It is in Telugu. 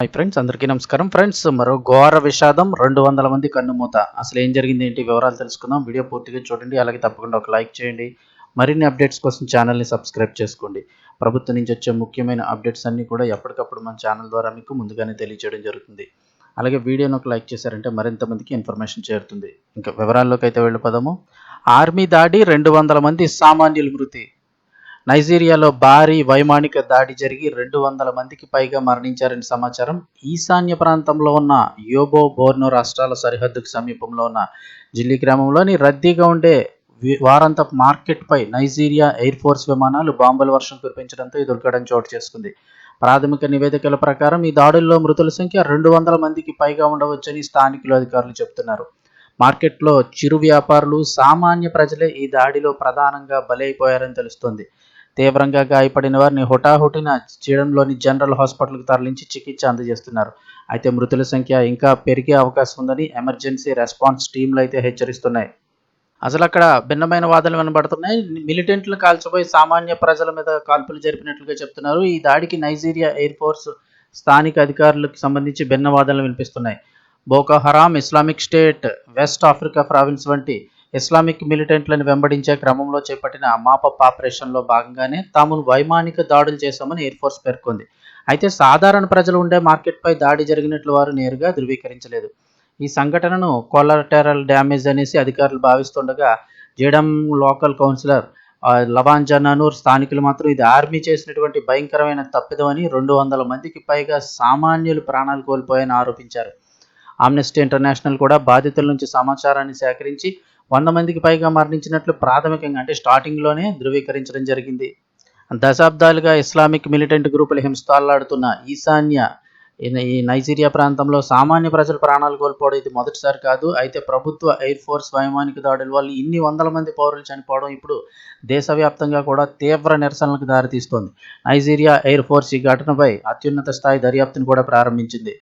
హాయ్ ఫ్రెండ్స్, అందరికీ నమస్కారం. ఫ్రెండ్స్, మరో ఘోర విషాదం, 200 మంది కన్నుమూత. అసలు ఏం జరిగింది, ఏంటి వివరాలు తెలుసుకుందాం. వీడియో పూర్తిగా చూడండి, అలాగే తప్పకుండా ఒక లైక్ చేయండి. మరిన్ని అప్డేట్స్ కోసం ఛానల్ని సబ్స్క్రైబ్ చేసుకోండి. ప్రభుత్వం నుంచి వచ్చే ముఖ్యమైన అప్డేట్స్ అన్నీ కూడా ఎప్పటికప్పుడు మన ఛానల్ ద్వారా మీకు ముందుగానే తెలియజేయడం జరుగుతుంది. అలాగే వీడియోని ఒక లైక్ చేశారంటే మరింత మందికి ఇన్ఫర్మేషన్ చేరుతుంది. ఇంకా వివరాల్లోకి అయితే వెళ్ళిపోదాము. ఆర్మీ దాడి, 200 మంది సామాన్యుల మృతి. నైజీరియాలో భారీ వైమానిక దాడి జరిగి 200 మందికి పైగా మరణించారని సమాచారం. ఈశాన్య ప్రాంతంలో ఉన్న యోబో బోర్నో రాష్ట్రాల సరిహద్దుకు సమీపంలో ఉన్న జిల్లీ గ్రామంలోని రద్దీగా ఉండే వారాంతపు మార్కెట్పై నైజీరియా ఎయిర్ ఫోర్స్ విమానాలు బాంబుల వర్షం కురిపించడంతో ఈ దుర్ఘటన చోటు చేసుకుంది. ప్రాథమిక నివేదికల ప్రకారం ఈ దాడుల్లో మృతుల సంఖ్య 200 మందికి పైగా ఉండవచ్చని స్థానికులు అధికారులు చెబుతున్నారు. మార్కెట్లో చిరు వ్యాపారులు, సామాన్య ప్రజలే ఈ దాడిలో ప్రధానంగా బలైపోయారని తెలుస్తోంది. తీవ్రంగా గాయపడిన వారిని హుటాహుటిన చీడంలోని జనరల్ హాస్పిటల్కు తరలించి చికిత్స అందజేస్తున్నారు. అయితే మృతుల సంఖ్య ఇంకా పెరిగే అవకాశం ఉందని ఎమర్జెన్సీ రెస్పాన్స్ టీంలు అయితే హెచ్చరిస్తున్నాయి. అసలు అక్కడ భిన్నమైన వాదనలు వినబడుతున్నాయి. మిలిటెంట్లు కాల్చిపోయి సామాన్య ప్రజల మీద కాల్పులు జరిపినట్లుగా చెప్తున్నారు. ఈ దాడికి నైజీరియా ఎయిర్ ఫోర్స్, స్థానిక అధికారులకు సంబంధించి భిన్న వాదనలు వినిపిస్తున్నాయి. Boko Haram, Islamic State, West Africa Province వంటి ఇస్లామిక్ మిలిటెంట్లను వెంబడించే క్రమంలో చేపట్టిన మాపప్ ఆపరేషన్లో భాగంగానే తాము వైమానిక దాడులు చేశామని ఎయిర్ ఫోర్స్ పేర్కొంది. అయితే సాధారణ ప్రజలు ఉండే మార్కెట్పై దాడి జరిగినట్లు వారు నేరుగా ధృవీకరించలేదు. ఈ సంఘటనను కొలాటరల్ డ్యామేజ్ అనేసి అధికారులు భావిస్తుండగా, జేడం లోకల్ కౌన్సిలర్ లవాంజనానూర్ స్థానికులు మాత్రం ఇది ఆర్మీ చేసినటువంటి భయంకరమైన తప్పిదమని, 200 మందికి పైగా సామాన్యులు ప్రాణాలు కోల్పోయాయని ఆరోపించారు. ఆమ్నెస్టీ ఇంటర్నేషనల్ కూడా బాధితుల నుంచి సమాచారాన్ని సేకరించి 100 మందికి పైగా మరణించినట్లు ప్రాథమికంగా అంటే స్టార్టింగ్లోనే ధృవీకరించడం జరిగింది. దశాబ్దాలుగా ఇస్లామిక్ మిలిటెంట్ గ్రూపులు హింసలాడుతున్న ఈశాన్య ఈ నైజీరియా ప్రాంతంలో సామాన్య ప్రజలు ప్రాణాలు కోల్పోవడం ఇది మొదటిసారి కాదు. అయితే ప్రభుత్వ ఎయిర్ ఫోర్స్ వైమానిక దాడుల వల్ల ఇన్ని వందల మంది పౌరులు చనిపోవడం ఇప్పుడు దేశవ్యాప్తంగా కూడా తీవ్ర నిరసనలకు దారితీస్తోంది. నైజీరియా ఎయిర్ ఫోర్స్ ఈ ఘటనపై అత్యున్నత స్థాయి దర్యాప్తును కూడా ప్రారంభించింది.